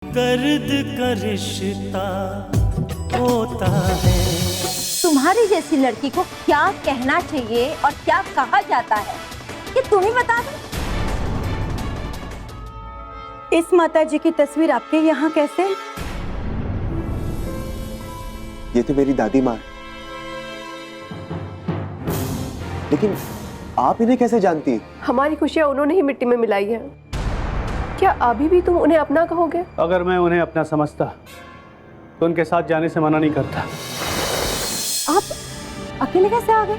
दर्द का रिश्ता होता है। तुम्हारी जैसी लड़की को क्या कहना चाहिए और क्या कहा जाता है, ये तुम ही बता दो। इस माता जी की तस्वीर आपके यहाँ कैसे? ये तो मेरी दादी माँ है। लेकिन आप इन्हें कैसे जानती हैं? हमारी खुशियाँ उन्होंने ही मिट्टी में मिलाई है। क्या अभी भी तुम उन्हें अपना कहोगे? अगर मैं उन्हें अपना समझता तो उनके साथ जाने से मना नहीं करता। आप अकेले कैसे आ गए?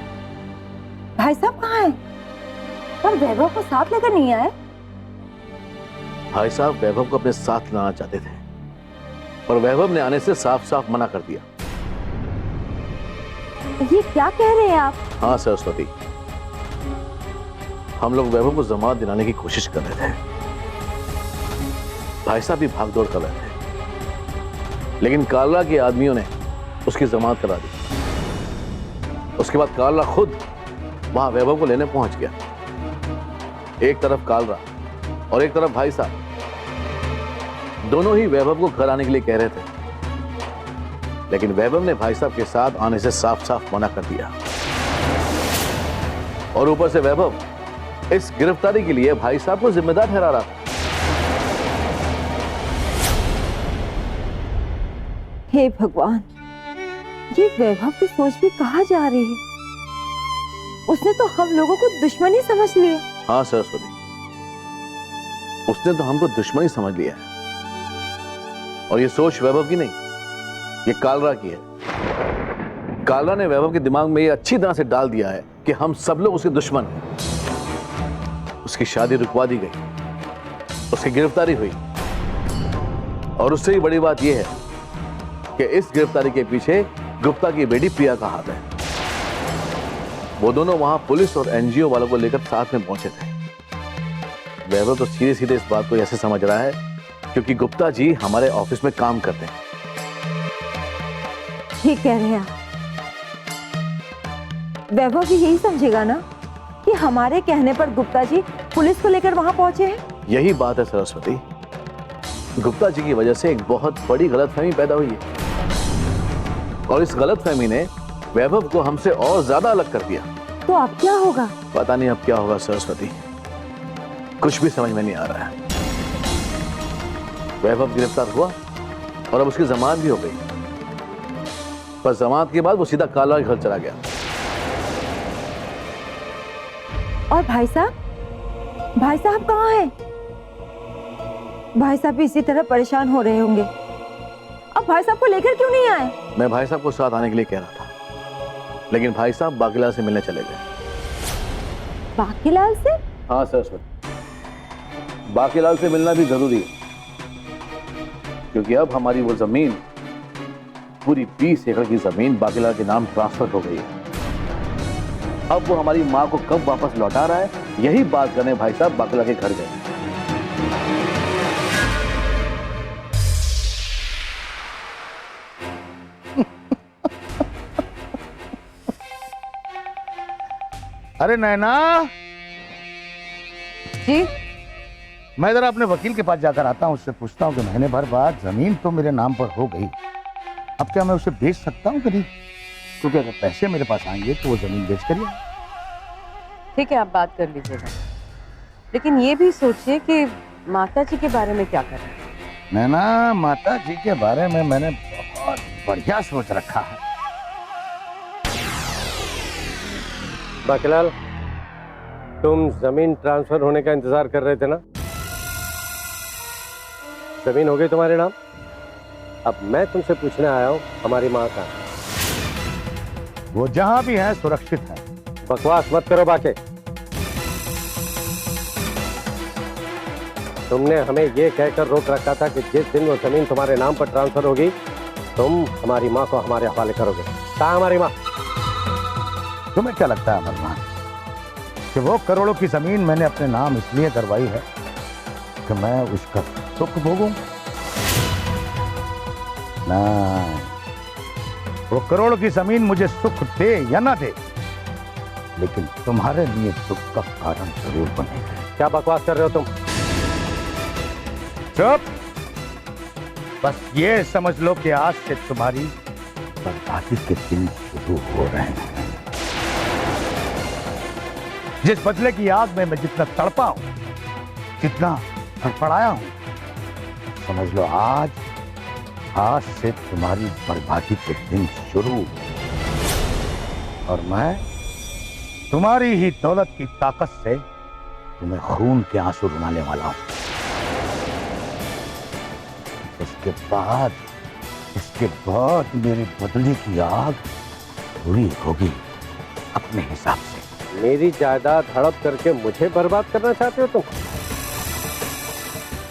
भाई साहब कहाँ हैं? और वैभव को साथ लेकर नहीं आए? भाई साहब वैभव को अपने साथ लाना चाहते थे, पर वैभव ने आने से साफ साफ मना कर दिया। ये क्या कह रहे हैं आप? हाँ सरस्वती, हम लोग वैभव को जमानत दिलाने की कोशिश कर रहे थे। भाई साहब भी भागदौड़ कर रहे थे, लेकिन कालरा के आदमियों ने उसकी जमानत करा दी। उसके बाद कालरा खुद वहां वैभव को लेने पहुंच गया। एक तरफ कालरा और एक तरफ भाई साहब, दोनों ही वैभव को घर आने के लिए कह रहे थे, लेकिन वैभव ने भाई साहब के साथ आने से साफ साफ मना कर दिया। और ऊपर से वैभव इस गिरफ्तारी के लिए भाई साहब को जिम्मेदार ठहरा रहा था। हे भगवान, ये वैभव की सोच भी कहाँ जा रही है? उसने तो हम लोगों को दुश्मन ही समझ लिया। हाँ सरस्वती, उसने तो हमको दुश्मन ही समझ लिया है। और ये सोच वैभव की नहीं, ये कालरा की है। कालरा ने वैभव के दिमाग में ये अच्छी तरह से डाल दिया है कि हम सब लोग उसके दुश्मन हैं। उसकी शादी रुकवा दी गई, उसकी गिरफ्तारी हुई, और उससे ही बड़ी बात यह है कि इस गिरफ्तारी के पीछे गुप्ता की बेटी प्रिया का हाथ है। वो दोनों वहां पुलिस और एनजीओ वालों को लेकर साथ में पहुंचे थे। वैभव तो सीधे सीधे इस बात को ऐसे समझ रहा है क्योंकि गुप्ता जी हमारे ऑफिस में काम करते हैं। ठीक कह रहे हैं आप। वैभव भी यही समझेगा ना कि हमारे कहने पर गुप्ता जी पुलिस को लेकर वहां पहुंचे हैं। यही बात है सरस्वती, गुप्ता जी की वजह से एक बहुत बड़ी गलतफहमी पैदा हुई है, और इस गलतफहमी ने वैभव को हमसे और ज्यादा अलग कर दिया। तो अब क्या होगा? पता नहीं अब क्या होगा सरस्वती, कुछ भी समझ में नहीं आ रहा है। वैभव गिरफ्तार हुआ और अब उसकी जमानत भी हो गई, पर जमानत के बाद वो सीधा कालरा के घर चला गया। और भाई साहब कहाँ हैं? भाई साहब भी इसी तरह परेशान हो रहे होंगे। अब भाई साहब को लेकर क्यों नहीं आए? मैं भाई साहब को साथ आने के लिए कह रहा था, लेकिन भाई साहब बाकीलाल से मिलने चले गए। बाकीलाल से? हाँ सरस्वती, बाकीलाल से मिलना भी जरूरी है, क्योंकि अब हमारी वो जमीन, पूरी 20 एकड़ की जमीन बाकीलाल के नाम ट्रांसफर हो गई है। अब वो हमारी माँ को कब वापस लौटा रहा है, यही बात करने भाई साहब बाकीलाल के घर गए। अरे नैना जी, मैं जरा अपने वकील के पास जाकर आता हूँ, उससे पूछता हूँ कि महीने भर बाद जमीन तो मेरे नाम पर हो गई, अब क्या मैं उसे बेच सकता हूँ कि नहीं? क्योंकि अगर पैसे मेरे पास आएंगे तो वो जमीन बेच कर। ठीक है, आप बात कर लीजिएगा, लेकिन ये भी सोचिए कि माता जी के बारे में क्या करें। नैना, माता जी के बारे में मैंने बहुत बढ़िया सोच रखा है। बाकीलाल, तुम जमीन ट्रांसफर होने का इंतजार कर रहे थे ना? जमीन हो गई तुम्हारे नाम। अब मैं तुमसे पूछने आया हूँ, हमारी माँ का। वो जहां भी है सुरक्षित है। बकवास मत करो बाके। तुमने हमें ये कहकर रोक रखा था कि जिस दिन वो जमीन तुम्हारे नाम पर ट्रांसफर होगी, तुम हमारी माँ को हमारे हवाले करोगे। कहाँ हमारी माँ? तुम्हें क्या लगता है अमरनाथ कि वो करोड़ों की जमीन मैंने अपने नाम इसलिए करवाई है कि मैं उसका सुख भोगूं? ना, वो करोड़ों की जमीन मुझे सुख दे या ना दे, लेकिन तुम्हारे लिए दुख का कारण जरूर बनेगा। क्या बकवास कर रहे हो तुम? चुप! बस ये समझ लो कि आज से तुम्हारी बर्बादी के दिन शुरू हो रहे हैं। जिस बदले की आग में मैं जितना तड़पा हूं, जितना फड़फड़ाया हूं, समझ लो आज से तुम्हारी बर्बादी के दिन शुरू। और मैं तुम्हारी ही दौलत की ताकत से तुम्हें खून के आंसू रुलाने वाला हूं। इसके बाद मेरे बदले की आग पूरी होगी अपने हिसाब से। मेरी जायदाद हड़प करके मुझे बर्बाद करना चाहते हो तुम?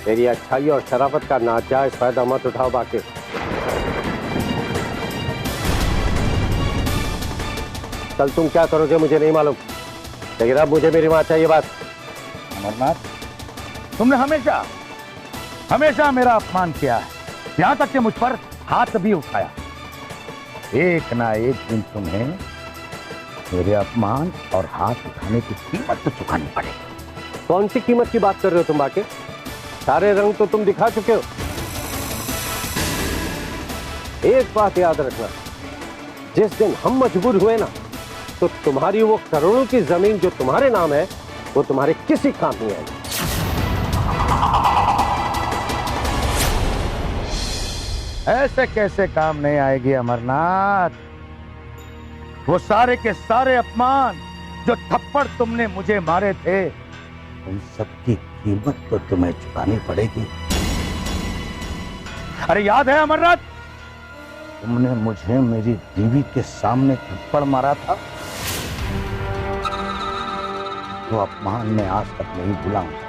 मेरी अच्छाई और शराफत का नाजायज फायदा मत उठाओ बाकी। कल तुम क्या करोगे मुझे नहीं मालूम, लेकिन अब मुझे मेरी मां चाहिए। बात अमरनाथ, तुमने हमेशा मेरा अपमान किया है, यहां तक कि मुझ पर हाथ भी उठाया। एक ना एक दिन तुम्हें मेरे अपमान और हाथ उठाने की कीमत तो चुकानी पड़ेगी। कौन सी कीमत की बात कर रहे हो तुम बाकी? सारे रंग तो तुम दिखा चुके हो। एक बात याद रखना, जिस दिन हम मजबूर हुए ना, तो तुम्हारी वो करोड़ों की जमीन जो तुम्हारे नाम है वो तुम्हारे किसी काम नहीं आएगी। ऐसे कैसे काम नहीं आएगी अमरनाथ? वो सारे के सारे अपमान जो थप्पड़ तुमने मुझे मारे थे, उन सबकी कीमत तो तुम्हें चुकानी पड़ेगी। अरे याद है अमरनाथ, तुमने मुझे मेरी बीवी के सामने थप्पड़ मारा था? वो अपमान मैं आज तक नहीं भूलाऊंगा।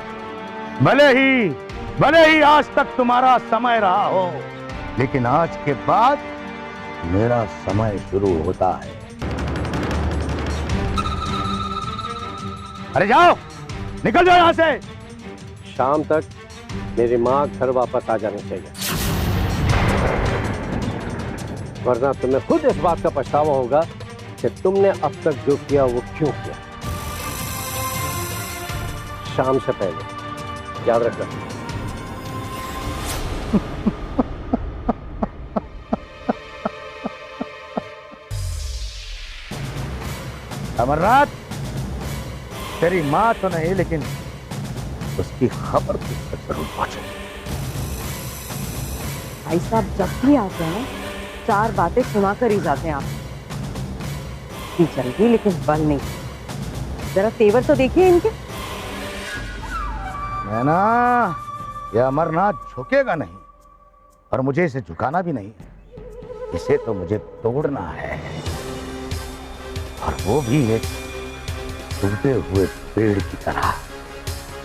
भले ही आज तक तुम्हारा समय रहा हो, लेकिन आज के बाद मेरा समय शुरू होता है। अरे जाओ, निकल जाओ यहां से। शाम तक मेरी मां घर वापस आ जानी चाहिए, वरना तुम्हें खुद इस बात का पछतावा होगा कि तुमने अब तक जो किया वो क्यों किया। शाम से पहले याद रखना। अमरनाथ, तेरी मां तो नहीं, लेकिन उसकी खबर तुझ तक जरूर पहुंचेगी। भाई साहब जब भी आते हैं 4 बातें सुना कर ही जाते हैं आप। जल्दी लेकिन बल नहीं। जरा तेवर तो देखिए इनके। नैना, यह अमरनाथ झुकेगा नहीं, और मुझे इसे झुकाना भी नहीं। इसे तो मुझे तोड़ना है, और वो भी एक टूटे हुए पेड़ की तरह।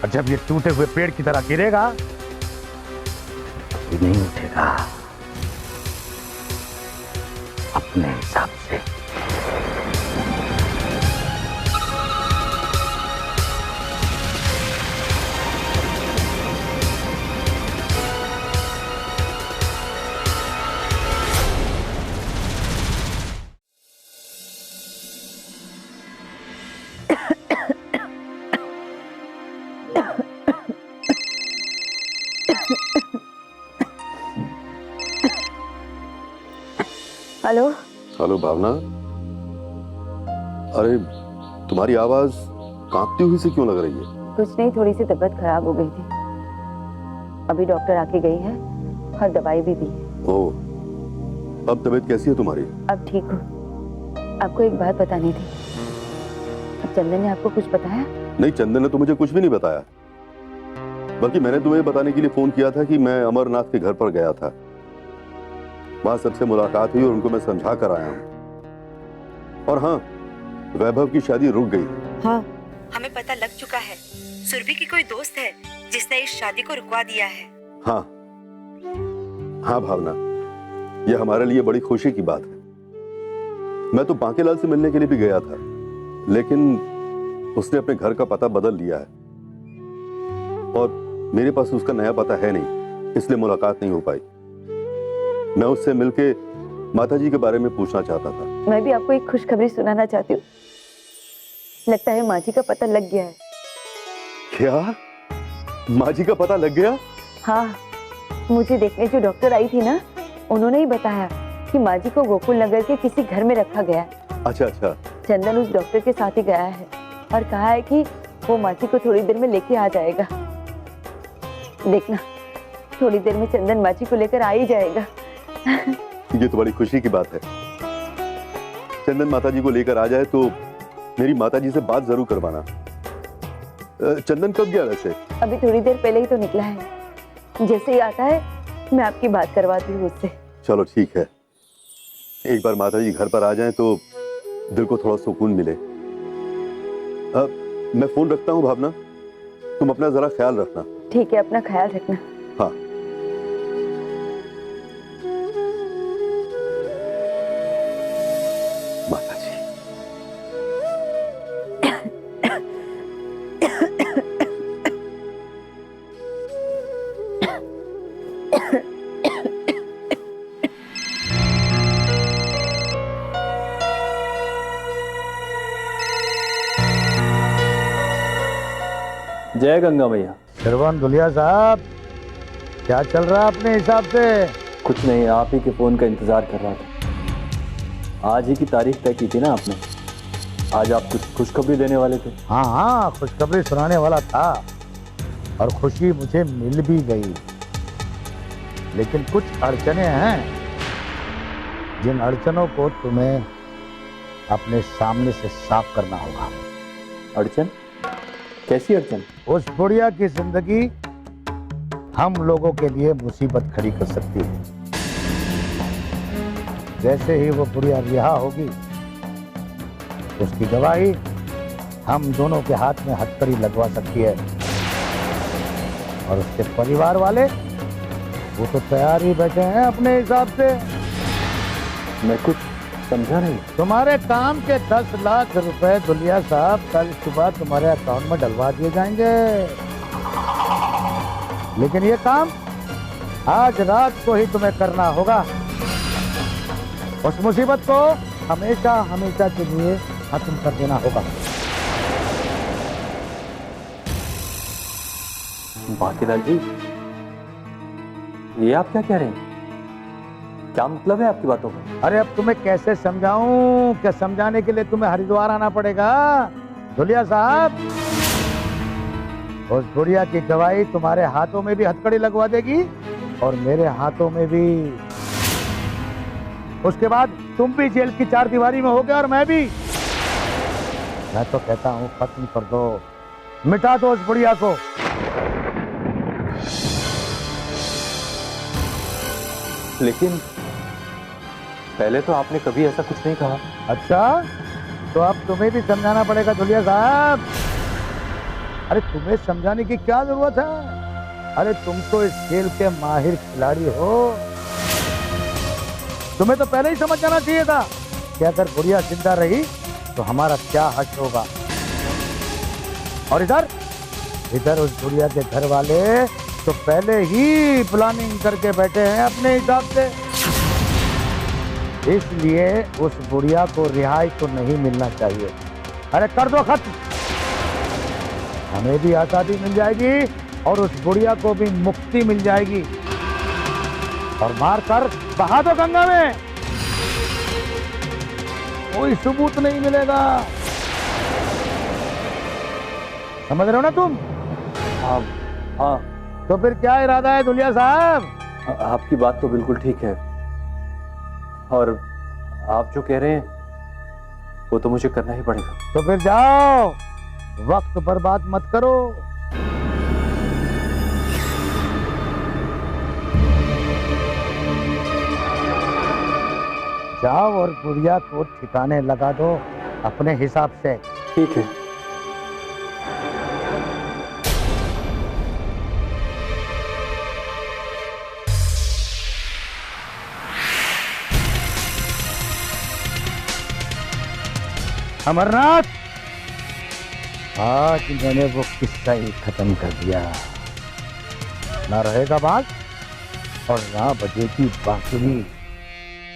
और जब ये टूटे हुए पेड़ की तरह गिरेगा, तो नहीं उठेगा अपने हिसाब से। हेलो हेलो भावना, अरे तुम्हारी आवाज कांपती हुई से क्यों लग रही है? कुछ नहीं, थोड़ी सी तबीयत खराब हो गई थी। अभी डॉक्टर आके गई है और दवाई भी दी है। ओह, अब तबीयत कैसी है तुम्हारी? अब ठीक हो। आपको एक बात बतानी थी। अब चंदन ने आपको कुछ बताया? नहीं, चंदन ने तो मुझे कुछ भी नहीं बताया, बल्कि मैंने तुम्हें बताने के लिए फोन किया था कि मैं अमरनाथ के घर पर गया था। वहां सबसे मुलाकात हुई और उनको मैं समझा कर आया हूँ। और हाँ, वैभव की शादी रुक गई। हाँ, हमें पता लग चुका है। सुरभि की कोई दोस्त है जिसने इस शादी को रुकवा दिया है। हाँ हाँ भावना, यह हमारे लिए बड़ी खुशी की बात है। मैं तो बांकेलाल से मिलने के लिए भी गया था, लेकिन उसने अपने घर का पता बदल लिया है और मेरे पास उसका नया पता है नहीं, इसलिए मुलाकात नहीं हो पाई। मैं उससे मिलके माताजी के बारे में पूछना चाहता था। मैं भी आपको एक खुशखबरी सुनाना चाहती हूँ। लगता है माँ जी का पता लग गया है। क्या? माँ जी का पता लग गया? हाँ, मुझे देखने जो डॉक्टर आई थी ना, उन्होंने ही बताया कि माँ जी को गोकुल नगर के किसी घर में रखा गया है। अच्छा अच्छा। चंदन उस डॉक्टर के साथ ही गया है और कहा है कि वो माँ जी को थोड़ी देर में लेके आ जाएगा। देखना, थोड़ी देर में चंदन माँ जी को लेकर आ ही जाएगा। ये तो बड़ी खुशी की बात है। चंदन माता जी को लेकर आ जाए तो मेरी माता जी से बात जरूर करवाना। चंदन कब गया वैसे? अभी थोड़ी देर पहले ही तो निकला है। जैसे ही आता है मैं आपकी बात करवाती हूँ उससे। चलो ठीक है, एक बार माता जी घर पर आ जाएं तो दिल को थोड़ा सुकून मिले। मैं फोन रखता हूँ भावना, तुम अपना जरा ख्याल रखना। ठीक है, अपना ख्याल रखना। हाँ। माता जी। जय गंगा मैया। श्रवण दुलिया साहब, क्या चल रहा है अपने हिसाब से? कुछ नहीं, आप ही के फोन का इंतजार कर रहा था। आज ही की तारीख तय की थी ना आपने, आज आप कुछ खुशखबरी देने वाले थे। हाँ हाँ, खुशखबरी सुनाने वाला था और खुशी मुझे मिल भी गई, लेकिन कुछ अड़चने हैं जिन अड़चनों को तुम्हें अपने सामने से साफ करना होगा। अड़चन? कैसी अड़चन? उस बुढ़िया की जिंदगी हम लोगों के लिए मुसीबत खड़ी कर सकती है। जैसे ही वो बुढ़िया रिहा होगी, उसकी गवाही हम दोनों के हाथ में हथकड़ी लगवा सकती है और उसके परिवार वाले वो तो तैयार ही बैठे हैं अपने हिसाब से। मैं कुछ समझा नहीं। तुम्हारे काम के 10 लाख रुपए दुलिया साहब कल सुबह तुम्हारे अकाउंट में डलवा दिए जाएंगे, लेकिन ये काम आज रात को ही तुम्हें करना होगा। उस मुसीबत को हमेशा हमेशा के लिए खत्म कर देना होगा। बाकीलाल जी, ये आप क्या कह रहे हैं? क्या मतलब है आपकी बातों का? अरे अब तुम्हें कैसे समझाऊं? क्या समझाने के लिए तुम्हें हरिद्वार आना पड़ेगा? दुलिया साहब, उस बुढ़िया की गवाही तुम्हारे हाथों में भी हथकड़ी लगवा देगी और मेरे हाथों में भी। उसके बाद तुम भी जेल की 4 दीवारी में होगे और मैं भी। मैं तो कहता हूं खत्म कर दो, मिटा दो उस बुढ़िया को। लेकिन पहले तो आपने कभी ऐसा कुछ नहीं कहा। अच्छा, तो अब तुम्हें भी समझाना पड़ेगा दुलिया साहब। अरे तुम्हें समझाने की क्या जरूरत है? अरे तुम तो इस खेल के माहिर खिलाड़ी हो, तुम्हें तो पहले ही समझ जाना चाहिए था कि अगर बुढ़िया जिंदा रही तो हमारा क्या हश्र होगा। और इधर उस बुढ़िया के घर वाले तो पहले ही प्लानिंग करके बैठे हैं अपने हिसाब से, इसलिए उस बुढ़िया को रिहाई तो नहीं मिलना चाहिए। अरे कर दो खत्म, हमें भी आजादी मिल जाएगी और उस बुढ़िया को भी मुक्ति मिल जाएगी। और मार कर बहा दो गंगा में, कोई सबूत नहीं मिलेगा। समझ रहे हो ना तुम? हाँ हाँ। तो फिर क्या इरादा है दुलिया साहब? आपकी बात तो बिल्कुल ठीक है, और आप जो कह रहे हैं वो तो मुझे करना ही पड़ेगा। तो फिर जाओ, वक्त बर्बाद मत करो। जाओ और बुढ़िया को ठिकाने लगा दो अपने हिसाब से। ठीक है। अमरनाथ, आज मैंने वो किस्सा ही खत्म कर दिया। ना रहेगा बात और ना बजेगी बांसुरी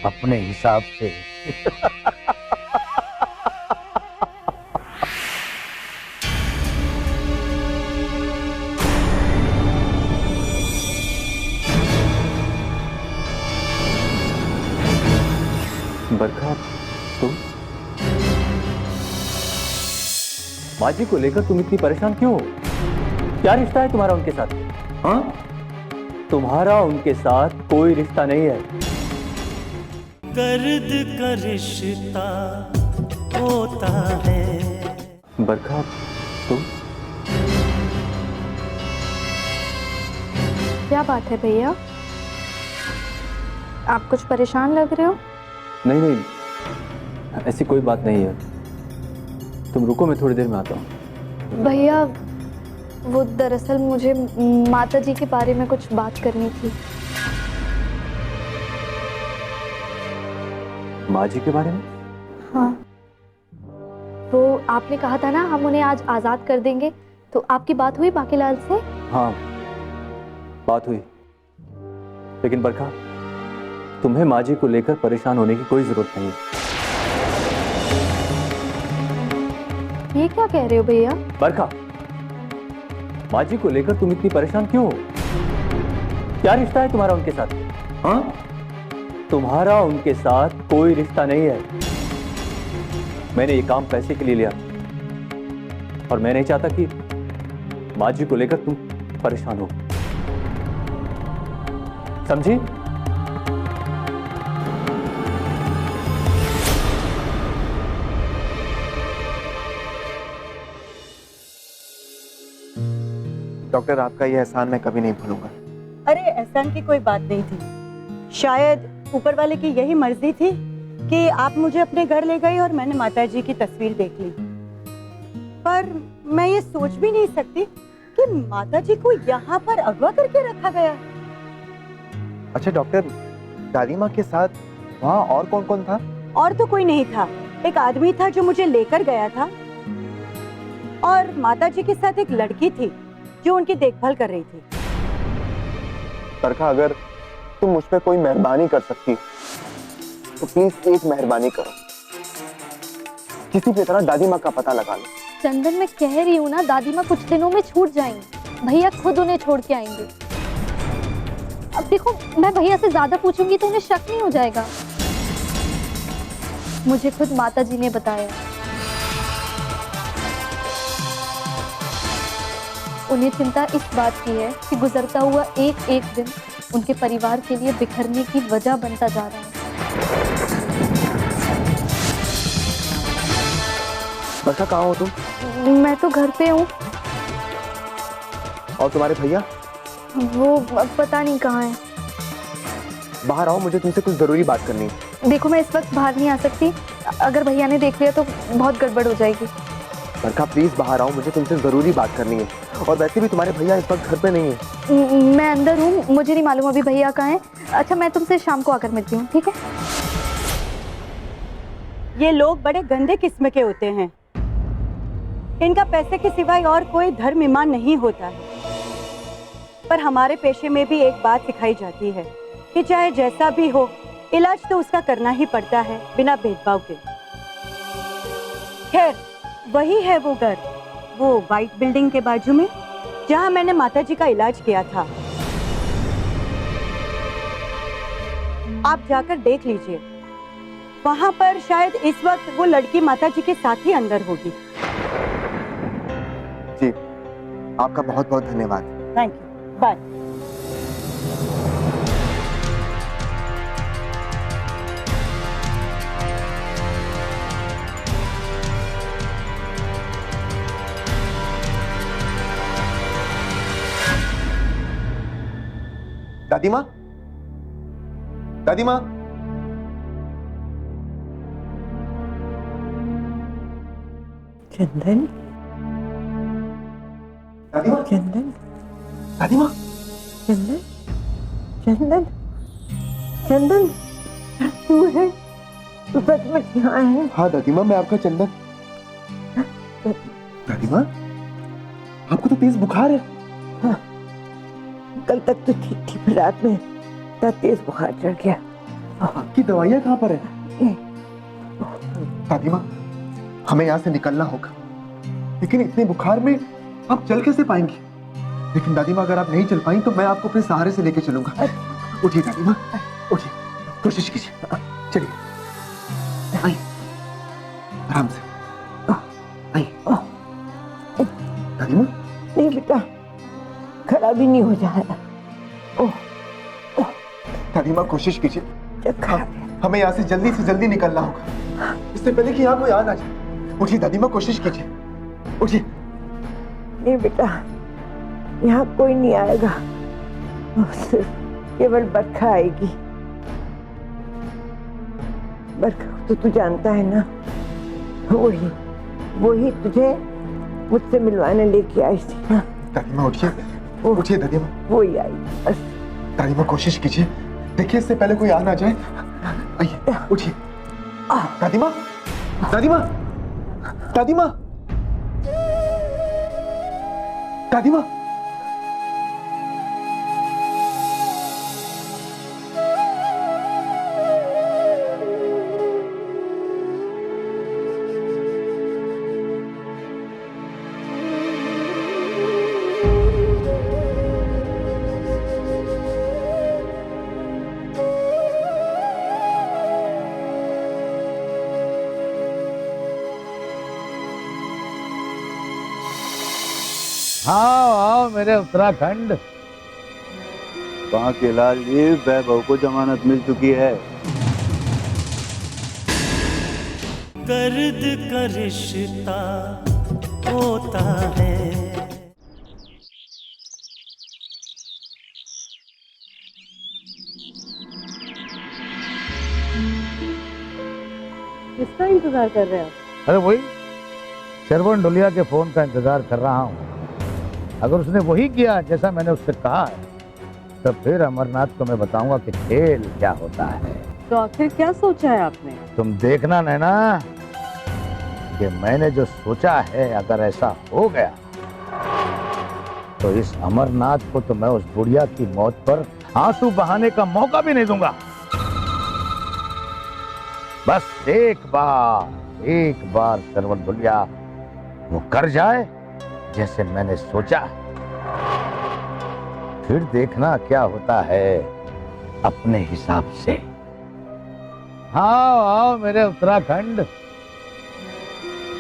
अपने हिसाब से। बरखा, तुम माँ जी को लेकर तुम इतनी परेशान क्यों हो? क्या रिश्ता है तुम्हारा उनके साथ? हाँ, तुम्हारा उनके साथ कोई रिश्ता नहीं है। दर्द का रिश्ता होता है। बरखा, तुम क्या बात है भैया, आप कुछ परेशान लग रहे हो? नहीं नहीं, ऐसी कोई बात नहीं है। तुम रुको, मैं थोड़ी देर में आता हूँ। भैया वो दरअसल मुझे माता जी के बारे में कुछ बात करनी थी। माँ जी के बारे में? हाँ, वो आपने कहा था ना हम उन्हें आज आज़ाद कर देंगे, तो आपकी बात हुई बाकीलाल से? हाँ, बात हुई। लेकिन बरखा, तुम्हें माँ जी को लेकर परेशान होने की कोई जरूरत नहीं है। ये क्या कह रहे हो भैया? बरखा, माँ जी को लेकर तुम इतनी परेशान क्यों हो? क्या रिश्ता है तुम्हारा उनके साथ? हाँ, तुम्हारा उनके साथ कोई रिश्ता नहीं है। मैंने ये काम पैसे के लिए लिया और मैं नहीं चाहता कि माँ जी को लेकर तुम परेशान हो, समझी? डॉक्टर, आपका ये एहसान मैं कभी नहीं भूलूंगा। अरे एहसान की कोई बात नहीं थी, शायद ऊपर वाले की यही मर्जी थी कि आप मुझे अपने घर ले गए और मैंने माता जी की तस्वीर देख ली। पर मैं ये सोच भी नहीं सकती कि माता जी को यहाँ पर अगवा करके रखा गया। अच्छा डॉक्टर, दादी माँ के साथ वहाँ और कौन कौन था? और तो कोई नहीं था, एक आदमी था जो मुझे लेकर गया था और माता जी के साथ एक लड़की थी जो उनकी देखभाल कर रही थी। बरखा, अगर तुम मुझ पे कोई मेहरबानी कर सकती तो प्लीज एक मेहरबानी करो, किसी भी तरह दादी माँ का पता लगा लो। चंदन, मैं कह रही हूँ ना, दादी माँ कुछ दिनों में छूट जाएंगी, भैया खुद उन्हें छोड़ के आएंगे। अब देखो, मैं भैया से ज्यादा पूछूंगी तो उन्हें शक नहीं हो जाएगा। मुझे खुद माता जी ने बताया, उन्हें चिंता इस बात की है कि गुजरता हुआ एक एक दिन उनके परिवार के लिए बिखरने की वजह बनता जा रहा है। बरखा, कहाँ हो तुम? मैं तो घर पे हूँ। और तुम्हारे भैया? वो पता नहीं कहाँ है। बाहर आओ, मुझे तुमसे कुछ जरूरी बात करनी है। देखो, मैं इस वक्त बाहर नहीं आ सकती, अगर भैया ने देख लिया तो बहुत गड़बड़ हो जाएगी। बरखा प्लीज बाहर आओ, मुझे तुमसे जरूरी बात करनी है। और वैसे भी तुम्हारे भैया इस वक्त घर पे नहीं है। मैं अंदर हूँ, मुझे नहीं मालूम अभी भैया कहाँ है। अच्छा, मैं तुमसे शाम को आकर मिलती हूँ, ठीक है? ये लोग बड़े गंदे किस्म के होते हैं, इनका पैसे के सिवाय और कोई धर्म ईमान नहीं होता है। पर हमारे पेशे में भी एक बात सिखाई जाती है कि चाहे जैसा भी हो, इलाज तो उसका करना ही पड़ता है, बिना भेदभाव के। खैर, वही है वो घर, वो व्हाइट बिल्डिंग के बाजू में, जहां मैंने माता जी का इलाज किया था। आप जाकर देख लीजिए, वहां पर शायद इस वक्त वो लड़की माता जी के साथ ही अंदर होगी। जी, आपका बहुत बहुत धन्यवाद। Thank you, bye. दादी माँ, दादी माँ, चंदन, दादी माँ, चंदन, दादी माँ, चंदन, चंदन, चंदन, तू है? तू सच में यहाँ है? हाँ दादी माँ, मैं आपका चंदन। दादी माँ, आपको तो तेज बुखार है। हाँ, कल तक तो ठीक थी, फिर रात में इतना तेज बुखार चढ़ गया। आपकी दवाइयाँ कहाँ पर है? दादी माँ, हमें यहाँ से निकलना होगा, लेकिन इतने बुखार में आप चल कैसे पाएंगी? लेकिन दादी माँ, अगर आप नहीं चल पाई तो मैं आपको अपने सहारे से लेके चलूंगा। उठिए दादी माँ, उठिए, कोशिश कीजिए, चलिए। आराम से। आइए। दादी माँ। नहीं बेटा, खड़ा भी नहीं हो जा रहा। दादी माँ कोशिश कीजिए, हमें यहाँ से जल्दी निकलना होगा, इससे पहले कि यहाँ कोई आ ना जाए। उठिए दादी माँ, कोशिश कीजिए, उठिए। नहीं बेटा, यहाँ कोई नहीं आएगा, सिर्फ केवल बरखा आएगी। बरखा तो तू जानता है ना, वही तुझे मुझसे मिलवाने लेके आई थी ना। दादी माँ उठिए दादी माँ। वही आई बस। दादी माँ कोशिश कीजिए, देखिए इससे पहले कोई आ ना जाए। आइए, उठिए। दादी माँ, दादी माँ, दादी माँ, दादी माँ। आओ मेरे उत्तराखंड। वहाँ के लाल जी, वैभव को जमानत मिल चुकी है। दर्द का रिश्ता होता है। किसका इंतजार कर रहे हैं आप? अरे वही शरवण डोलिया के फोन का इंतजार कर रहा हूँ। अगर उसने वही किया जैसा मैंने उससे कहा है, तो फिर अमरनाथ को मैं बताऊंगा कि खेल क्या होता है। तो आखिर क्या सोचा है आपने? तुम देखना नैना कि मैंने जो सोचा है अगर ऐसा हो गया तो इस अमरनाथ को तो मैं उस बुढ़िया की मौत पर आंसू बहाने का मौका भी नहीं दूंगा। बस एक बार शरवण डोलिया वो कर जाए जैसे मैंने सोचा, फिर देखना क्या होता है अपने हिसाब से। आओ मेरे उत्तराखंड।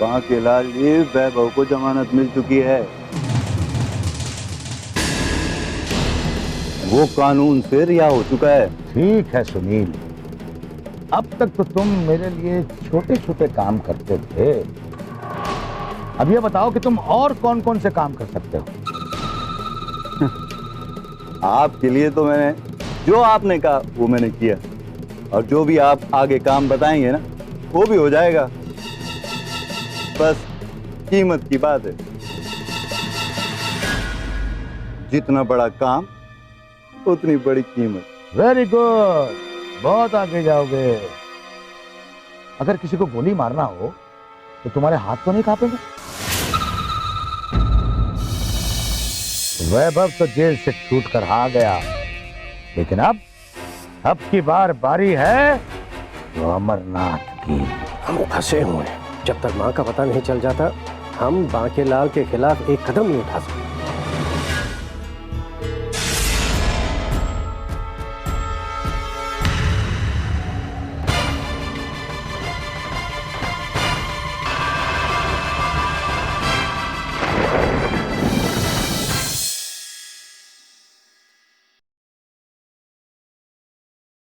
वहाँ के लाल जी, वैभव को जमानत मिल चुकी है। वो कानून से रिहा हो चुका है। ठीक है सुनील, अब तक तो तुम मेरे लिए छोटे छोटे काम करते थे, अब ये बताओ कि तुम और कौन कौन से काम कर सकते हो? आपके लिए तो मैंने जो आपने कहा वो मैंने किया, और जो भी आप आगे काम बताएंगे ना वो भी हो जाएगा। बस कीमत की बात है, जितना बड़ा काम उतनी बड़ी कीमत। वेरी गुड, बहुत आगे जाओगे। अगर किसी को गोली मारना हो तो तुम्हारे हाथ तो नहीं कांपेंगे? वैभव तो जेल से छूट कर आ गया, लेकिन अब की बार बारी है तो अमरनाथ की। हम फंसे हुए हैं। जब तक माँ का पता नहीं चल जाता, हम बांके लाल के खिलाफ एक कदम नहीं उठा सकते।